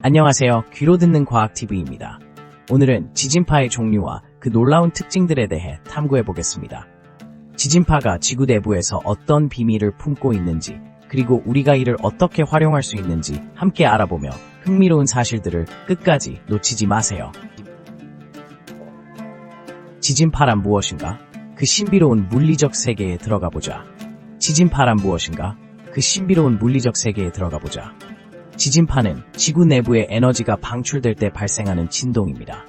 안녕하세요. 귀로 듣는 과학TV입니다. 오늘은 지진파의 종류와 그 놀라운 특징들에 대해 탐구해보겠습니다. 지진파가 지구 내부에서 어떤 비밀을 품고 있는지, 그리고 우리가 이를 어떻게 활용할 수 있는지 함께 알아보며 흥미로운 사실들을 끝까지 놓치지 마세요. 지진파란 무엇인가? 그 신비로운 물리적 세계에 들어가 보자. 지진파란 무엇인가? 그 신비로운 물리적 세계에 들어가 보자. 지진파는 지구 내부의 에너지가 방출될 때 발생하는 진동입니다.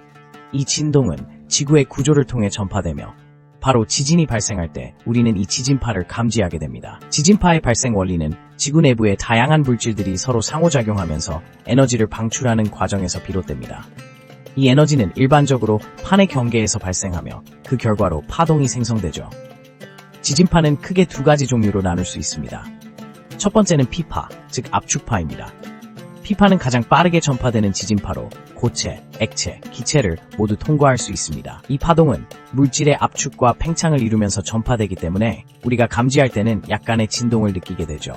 이 진동은 지구의 구조를 통해 전파되며 바로 지진이 발생할 때 우리는 이 지진파를 감지하게 됩니다. 지진파의 발생 원리는 지구 내부의 다양한 물질들이 서로 상호작용하면서 에너지를 방출하는 과정에서 비롯됩니다. 이 에너지는 일반적으로 판의 경계에서 발생하며 그 결과로 파동이 생성되죠. 지진파는 크게 두 가지 종류로 나눌 수 있습니다. 첫 번째는 피파, 즉 압축파입니다. 피파는 가장 빠르게 전파되는 지진파로 고체, 액체, 기체를 모두 통과할 수 있습니다. 이 파동은 물질의 압축과 팽창을 이루면서 전파되기 때문에 우리가 감지할 때는 약간의 진동을 느끼게 되죠.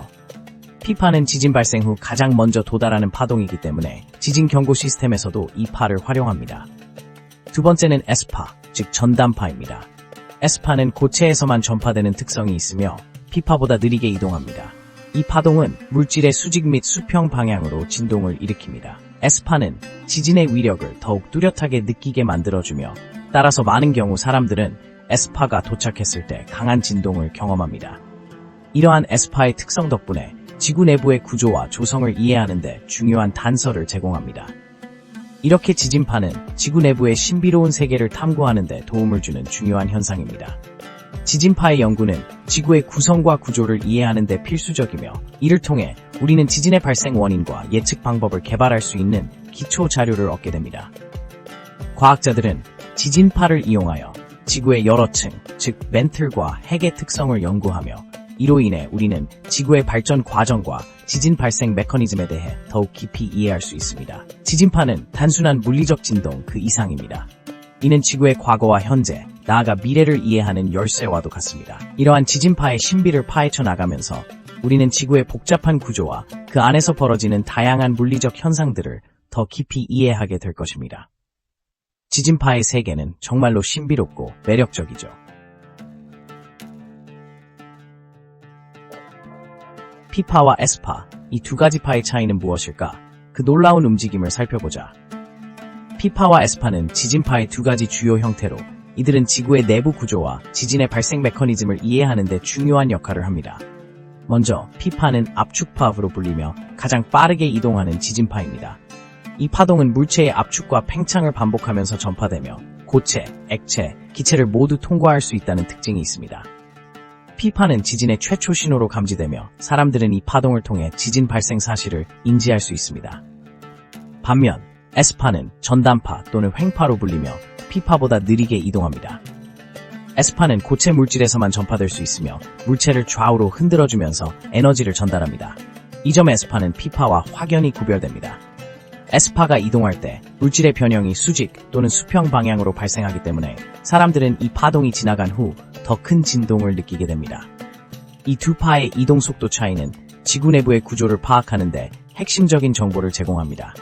피파는 지진 발생 후 가장 먼저 도달하는 파동이기 때문에 지진 경고 시스템에서도 이 파를 활용합니다. 두 번째는 S파, 즉 전단파입니다. S파는 고체에서만 전파되는 특성이 있으며 피파보다 느리게 이동합니다. 이 파동은 물질의 수직 및 수평 방향으로 진동을 일으킵니다. S파는 지진의 위력을 더욱 뚜렷하게 느끼게 만들어주며 따라서 많은 경우 사람들은 S파가 도착했을 때 강한 진동을 경험합니다. 이러한 S파의 특성 덕분에 지구 내부의 구조와 조성을 이해하는 데 중요한 단서를 제공합니다. 이렇게 지진파는 지구 내부의 신비로운 세계를 탐구하는 데 도움을 주는 중요한 현상입니다. 지진파의 연구는 지구의 구성과 구조를 이해하는 데 필수적이며 이를 통해 우리는 지진의 발생 원인과 예측 방법을 개발할 수 있는 기초 자료를 얻게 됩니다. 과학자들은 지진파를 이용하여 지구의 여러 층, 즉 맨틀과 핵의 특성을 연구하며 이로 인해 우리는 지구의 발전 과정과 지진 발생 메커니즘에 대해 더욱 깊이 이해할 수 있습니다. 지진파는 단순한 물리적 진동 그 이상입니다. 이는 지구의 과거와 현재, 나아가 미래를 이해하는 열쇠와도 같습니다. 이러한 지진파의 신비를 파헤쳐 나가면서 우리는 지구의 복잡한 구조와 그 안에서 벌어지는 다양한 물리적 현상들을 더 깊이 이해하게 될 것입니다. 지진파의 세계는 정말로 신비롭고 매력적이죠. 피파와 S파, 이 두 가지 파의 차이는 무엇일까? 그 놀라운 움직임을 살펴보자. 피파와 S파는 지진파의 두 가지 주요 형태로 이들은 지구의 내부 구조와 지진의 발생 메커니즘을 이해하는 데 중요한 역할을 합니다. 먼저 피파는 압축파로 불리며 가장 빠르게 이동하는 지진파입니다. 이 파동은 물체의 압축과 팽창을 반복하면서 전파되며 고체, 액체, 기체를 모두 통과할 수 있다는 특징이 있습니다. 피파는 지진의 최초 신호로 감지되며 사람들은 이 파동을 통해 지진 발생 사실을 인지할 수 있습니다. 반면 S파는 전단파 또는 횡파로 불리며 피파보다 느리게 이동합니다. S파는 고체 물질에서만 전파될 수 있으며 물체를 좌우로 흔들어주면서 에너지를 전달합니다. 이 점에 S파는 피파와 확연히 구별됩니다. S파가 이동할 때 물질의 변형이 수직 또는 수평 방향으로 발생하기 때문에 사람들은 이 파동이 지나간 후 더 큰 진동을 느끼게 됩니다. 이 두 파의 이동 속도 차이는 지구 내부의 구조를 파악하는 데 핵심적인 정보를 제공합니다.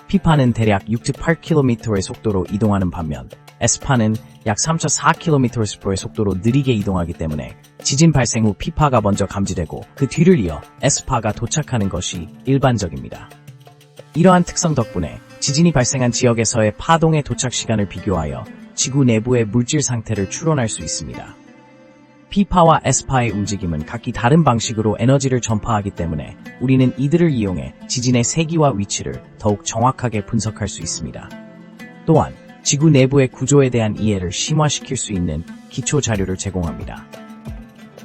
피파는 대략 6.8km의 속도로 이동하는 반면 S파는 약 3.4km/s의 속도로 느리게 이동하기 때문에 지진 발생 후 피파가 먼저 감지되고 그 뒤를 이어 S파가 도착하는 것이 일반적입니다. 이러한 특성 덕분에 지진이 발생한 지역에서의 파동의 도착 시간을 비교하여 지구 내부의 물질 상태를 추론할 수 있습니다. 피파와 S파의 움직임은 각기 다른 방식으로 에너지를 전파하기 때문에 우리는 이들을 이용해 지진의 세기와 위치를 더욱 정확하게 분석할 수 있습니다. 또한 지구 내부의 구조에 대한 이해를 심화시킬 수 있는 기초 자료를 제공합니다.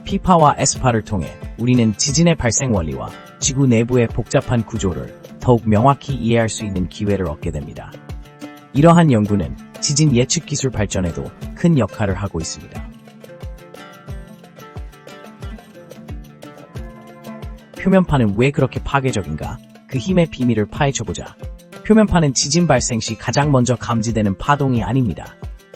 피파와 S파를 통해 우리는 지진의 발생 원리와 지구 내부의 복잡한 구조를 더욱 명확히 이해할 수 있는 기회를 얻게 됩니다. 이러한 연구는 지진 예측 기술 발전에도 큰 역할을 하고 있습니다. 표면파는 왜 그렇게 파괴적인가? 그 힘의 비밀을 파헤쳐보자. 표면파는 지진 발생 시 가장 먼저 감지되는 파동이 아닙니다.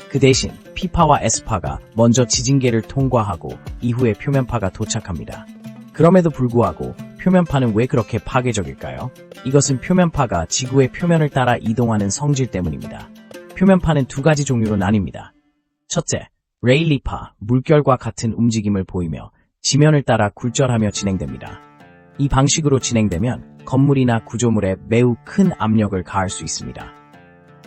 그 대신 피파와 S파가 먼저 지진계를 통과하고 이후에 표면파가 도착합니다. 그럼에도 불구하고 표면파는 왜 그렇게 파괴적일까요? 이것은 표면파가 지구의 표면을 따라 이동하는 성질 때문입니다. 표면파는 두 가지 종류로 나뉩니다. 첫째, 레일리파, 물결과 같은 움직임을 보이며 지면을 따라 굴절하며 진행됩니다. 이 방식으로 진행되면 건물이나 구조물에 매우 큰 압력을 가할 수 있습니다.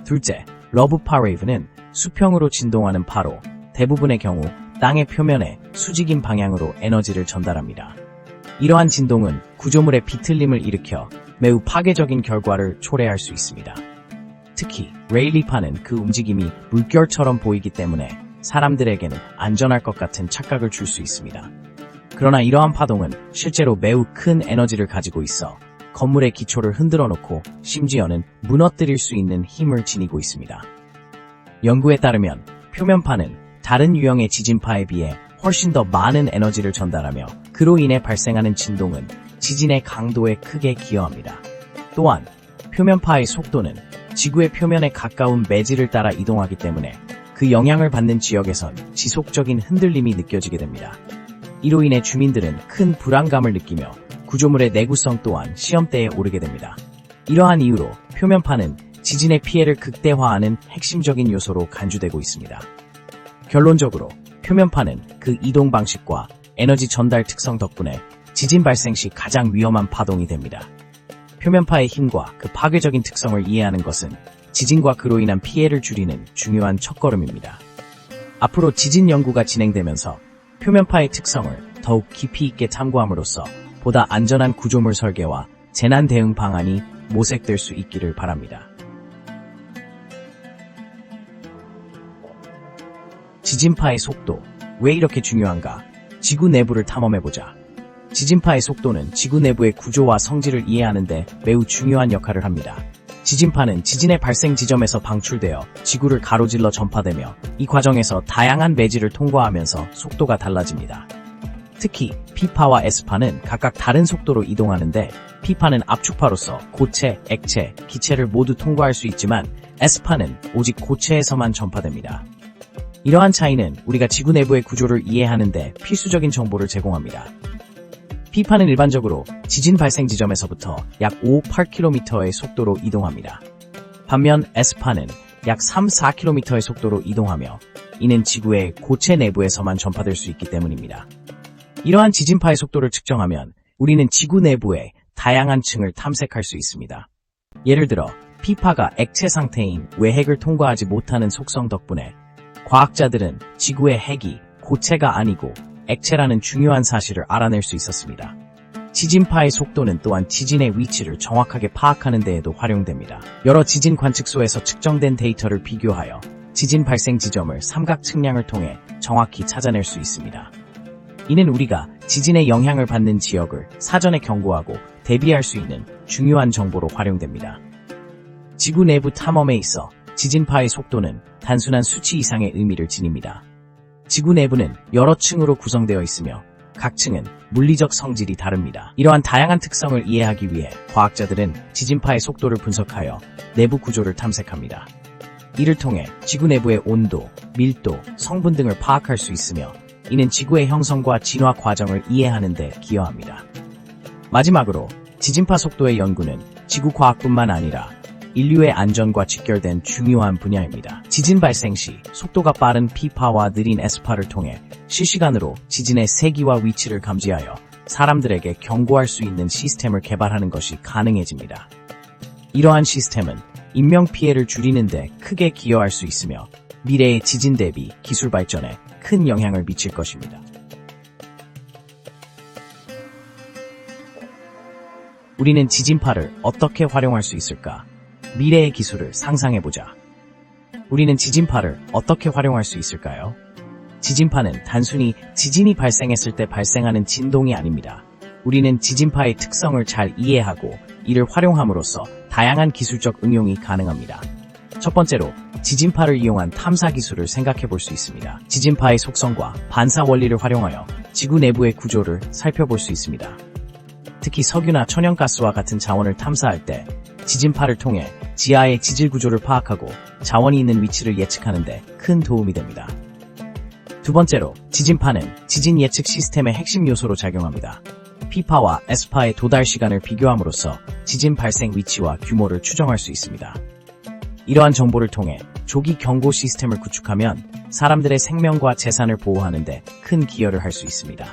둘째, 러브파레이브는 수평으로 진동하는 파로 대부분의 경우 땅의 표면에 수직인 방향으로 에너지를 전달합니다. 이러한 진동은 구조물의 비틀림을 일으켜 매우 파괴적인 결과를 초래할 수 있습니다. 특히 레일리파는 그 움직임이 물결처럼 보이기 때문에 사람들에게는 안전할 것 같은 착각을 줄 수 있습니다. 그러나 이러한 파동은 실제로 매우 큰 에너지를 가지고 있어 건물의 기초를 흔들어 놓고 심지어는 무너뜨릴 수 있는 힘을 지니고 있습니다. 연구에 따르면 표면파는 다른 유형의 지진파에 비해 훨씬 더 많은 에너지를 전달하며 그로 인해 발생하는 진동은 지진의 강도에 크게 기여합니다. 또한 표면파의 속도는 지구의 표면에 가까운 매질을 따라 이동하기 때문에 그 영향을 받는 지역에선 지속적인 흔들림이 느껴지게 됩니다. 이로 인해 주민들은 큰 불안감을 느끼며 구조물의 내구성 또한 시험대에 오르게 됩니다. 이러한 이유로 표면파는 지진의 피해를 극대화하는 핵심적인 요소로 간주되고 있습니다. 결론적으로 표면파는 그 이동 방식과 에너지 전달 특성 덕분에 지진 발생 시 가장 위험한 파동이 됩니다. 표면파의 힘과 그 파괴적인 특성을 이해하는 것은 지진과 그로 인한 피해를 줄이는 중요한 첫걸음입니다. 앞으로 지진 연구가 진행되면서 표면파의 특성을 더욱 깊이 있게 탐구함으로써 보다 안전한 구조물 설계와 재난 대응 방안이 모색될 수 있기를 바랍니다. 지진파의 속도, 왜 이렇게 중요한가? 지구 내부를 탐험해보자. 지진파의 속도는 지구 내부의 구조와 성질을 이해하는 데 매우 중요한 역할을 합니다. 지진파는 지진의 발생 지점에서 방출되어 지구를 가로질러 전파되며 이 과정에서 다양한 매질을 통과하면서 속도가 달라집니다. 특히 P파와 S파는 각각 다른 속도로 이동하는데 P파는 압축파로서 고체, 액체, 기체를 모두 통과할 수 있지만 S파는 오직 고체에서만 전파됩니다. 이러한 차이는 우리가 지구 내부의 구조를 이해하는 데 필수적인 정보를 제공합니다. P파는 일반적으로 지진 발생 지점에서부터 약 5, 8km의 속도로 이동합니다. 반면 S파는 약 3, 4km의 속도로 이동하며 이는 지구의 고체 내부에서만 전파될 수 있기 때문입니다. 이러한 지진파의 속도를 측정하면 우리는 지구 내부의 다양한 층을 탐색할 수 있습니다. 예를 들어 P파가 액체 상태인 외핵을 통과하지 못하는 속성 덕분에 과학자들은 지구의 핵이 고체가 아니고 액체라는 중요한 사실을 알아낼 수 있었습니다. 지진파의 속도는 또한 지진의 위치를 정확하게 파악하는 데에도 활용됩니다. 여러 지진 관측소에서 측정된 데이터를 비교하여 지진 발생 지점을 삼각 측량을 통해 정확히 찾아낼 수 있습니다. 이는 우리가 지진의 영향을 받는 지역을 사전에 경고하고 대비할 수 있는 중요한 정보로 활용됩니다. 지구 내부 탐험에 있어 지진파의 속도는 단순한 수치 이상의 의미를 지닙니다. 지구 내부는 여러 층으로 구성되어 있으며 각 층은 물리적 성질이 다릅니다. 이러한 다양한 특성을 이해하기 위해 과학자들은 지진파의 속도를 분석하여 내부 구조를 탐색합니다. 이를 통해 지구 내부의 온도, 밀도, 성분 등을 파악할 수 있으며 이는 지구의 형성과 진화 과정을 이해하는 데 기여합니다. 마지막으로 지진파 속도의 연구는 지구 과학뿐만 아니라 인류의 안전과 직결된 중요한 분야입니다. 지진 발생 시 속도가 빠른 P파와 느린 S파를 통해 실시간으로 지진의 세기와 위치를 감지하여 사람들에게 경고할 수 있는 시스템을 개발하는 것이 가능해집니다. 이러한 시스템은 인명피해를 줄이는 데 크게 기여할 수 있으며 미래의 지진 대비 기술 발전에 큰 영향을 미칠 것입니다. 우리는 지진파를 어떻게 활용할 수 있을까? 미래의 기술을 상상해보자. 우리는 지진파를 어떻게 활용할 수 있을까요? 지진파는 단순히 지진이 발생했을 때 발생하는 진동이 아닙니다. 우리는 지진파의 특성을 잘 이해하고 이를 활용함으로써 다양한 기술적 응용이 가능합니다. 첫 번째로 지진파를 이용한 탐사 기술을 생각해볼 수 있습니다. 지진파의 속성과 반사 원리를 활용하여 지구 내부의 구조를 살펴볼 수 있습니다. 특히 석유나 천연가스와 같은 자원을 탐사할 때 지진파를 통해 지하의 지질 구조를 파악하고 자원이 있는 위치를 예측하는 데 큰 도움이 됩니다. 두 번째로 지진파는 지진 예측 시스템의 핵심 요소로 작용합니다. P파와 S파의 도달 시간을 비교함으로써 지진 발생 위치와 규모를 추정할 수 있습니다. 이러한 정보를 통해 조기 경고 시스템을 구축하면 사람들의 생명과 재산을 보호하는 데 큰 기여를 할 수 있습니다.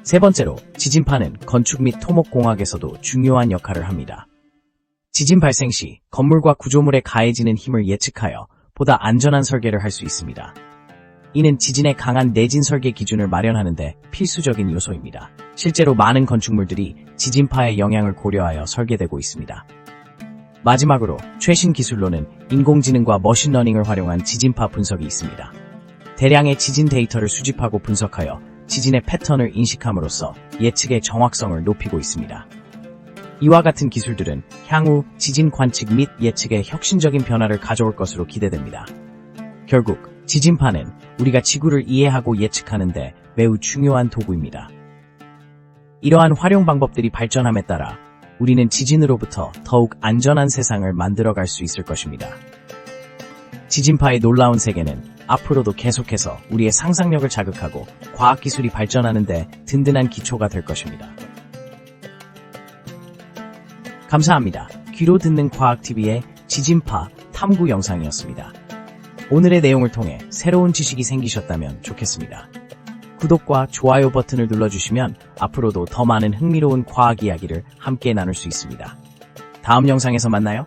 세 번째로, 지진파는 건축 및 토목공학에서도 중요한 역할을 합니다. 지진 발생 시 건물과 구조물에 가해지는 힘을 예측하여 보다 안전한 설계를 할 수 있습니다. 이는 지진에 강한 내진 설계 기준을 마련하는 데 필수적인 요소입니다. 실제로 많은 건축물들이 지진파의 영향을 고려하여 설계되고 있습니다. 마지막으로, 최신 기술로는 인공지능과 머신러닝을 활용한 지진파 분석이 있습니다. 대량의 지진 데이터를 수집하고 분석하여 지진의 패턴을 인식함으로써 예측의 정확성을 높이고 있습니다. 이와 같은 기술들은 향후 지진 관측 및 예측에 혁신적인 변화를 가져올 것으로 기대됩니다. 결국 지진파는 우리가 지구를 이해하고 예측하는 데 매우 중요한 도구입니다. 이러한 활용 방법들이 발전함에 따라 우리는 지진으로부터 더욱 안전한 세상을 만들어갈 수 있을 것입니다. 지진파의 놀라운 세계는 앞으로도 계속해서 우리의 상상력을 자극하고 과학기술이 발전하는 데 든든한 기초가 될 것입니다. 감사합니다. 귀로 듣는 과학TV의 지진파 탐구 영상이었습니다. 오늘의 내용을 통해 새로운 지식이 생기셨다면 좋겠습니다. 구독과 좋아요 버튼을 눌러주시면 앞으로도 더 많은 흥미로운 과학 이야기를 함께 나눌 수 있습니다. 다음 영상에서 만나요.